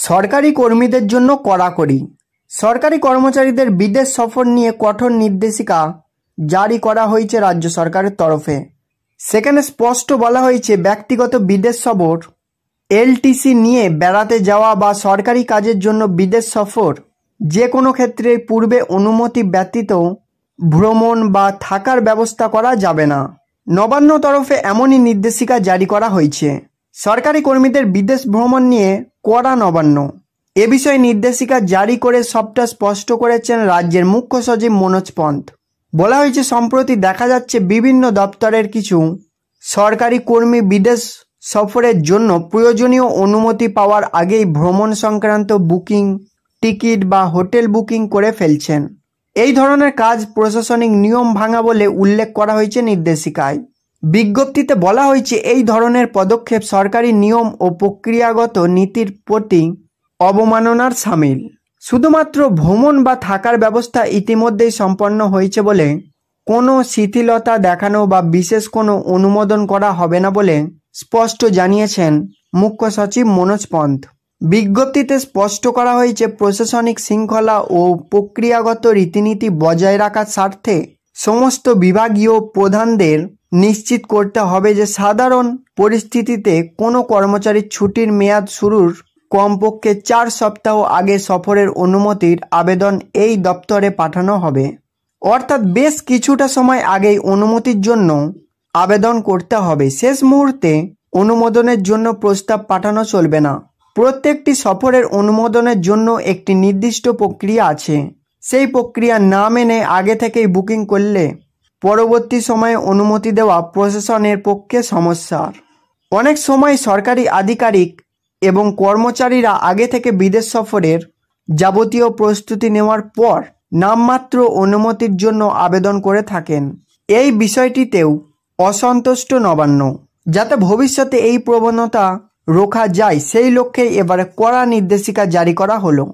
সরকারি কর্মীদের জন্য কড়াকড়ি। সরকারি কর্মচারীদের বিদেশ সফর নিয়ে কঠোর নির্দেশিকা জারি করা হয়েছে রাজ্য সরকারের তরফে। সেখানে স্পষ্ট বলা হয়েছে, ব্যক্তিগত বিদেশ সফর, এলটিসি নিয়ে বেড়াতে যাওয়া বা সরকারি কাজের জন্য বিদেশ সফর যে কোনো ক্ষেত্রে পূর্বে অনুমতি ব্যতীত ভ্রমণ বা থাকার ব্যবস্থা করা যাবে না। নবান্ন তরফে এমনই নির্দেশিকা জারি করা হয়েছে। সরকারি কর্মীদের বিদেশ ভ্রমণ নিয়ে কড়া নবান্ন। এ বিষয়ে নির্দেশিকা জারি করে সবটা স্পষ্ট করেছেন রাজ্যের মুখ্য সচিব মনোজ পন্থ। বলা হয়েছে, সম্প্রতি দেখা যাচ্ছে বিভিন্ন দপ্তরের কিছু সরকারি কর্মী বিদেশ সফরের জন্য প্রয়োজনীয় অনুমতি পাওয়ার আগেই ভ্রমণ সংক্রান্ত বুকিং, টিকিট বা হোটেল বুকিং করে ফেলছেন। এই ধরনের কাজ প্রশাসনিক নিয়ম ভাঙা বলে উল্লেখ করা হয়েছে নির্দেশিকায়। বিজ্ঞপ্তিতে বলা হয়েছে, এই ধরনের পদক্ষেপ সরকারি নিয়ম ও প্রক্রিয়াগত নীতির প্রতি অবমাননার শামিল। শুধুমাত্র ভ্রমণ বা থাকার ব্যবস্থা ইতিমধ্যেই সম্পন্ন হয়েছে বলে কোনো শিথিলতা দেখানো বা বিশেষ কোনো অনুমোদন করা হবে না বলে স্পষ্ট জানিয়েছেন মুখ্য সচিব মনোজ পন্থ। বিজ্ঞপ্তিতে স্পষ্ট করা হয়েছে, প্রশাসনিক শৃঙ্খলা ও প্রক্রিয়াগত রীতিনীতি বজায় রাখার স্বার্থে সমস্ত বিভাগীয় প্রধানদের নিশ্চিত করতে হবে যে সাধারণ পরিস্থিতিতে কোনো কর্মচারীর ছুটির মেয়াদ শুরুর কমপক্ষে 4 সপ্তাহ আগে সফরের অনুমতির আবেদন এই দপ্তরে পাঠানো হবে। অর্থাৎ বেশ কিছুটা সময় আগেই অনুমতির জন্য আবেদন করতে হবে। শেষ মুহূর্তে অনুমোদনের জন্য প্রস্তাব পাঠানো চলবে না। প্রত্যেকটি সফরের অনুমোদনের জন্য একটি নির্দিষ্ট প্রক্রিয়া আছে। সেই প্রক্রিয়া না মেনে আগে থেকেই বুকিং করলে পরবর্তী সময়ে অনুমতি দেওয়া প্রশাসনের পক্ষে সমস্যার। অনেক সময় সরকারি আধিকারিক এবং কর্মচারীরা আগে থেকে বিদেশ সফরের যাবতীয় প্রস্তুতি নেওয়ার পর নামমাত্র অনুমতির জন্য আবেদন করে থাকেন। এই বিষয়টিতেও অসন্তুষ্ট নবান্ন। যাতে ভবিষ্যতে এই প্রবণতা রোখা যায় সেই লক্ষ্যেই এবারে কড়া নির্দেশিকা জারি করা হলো।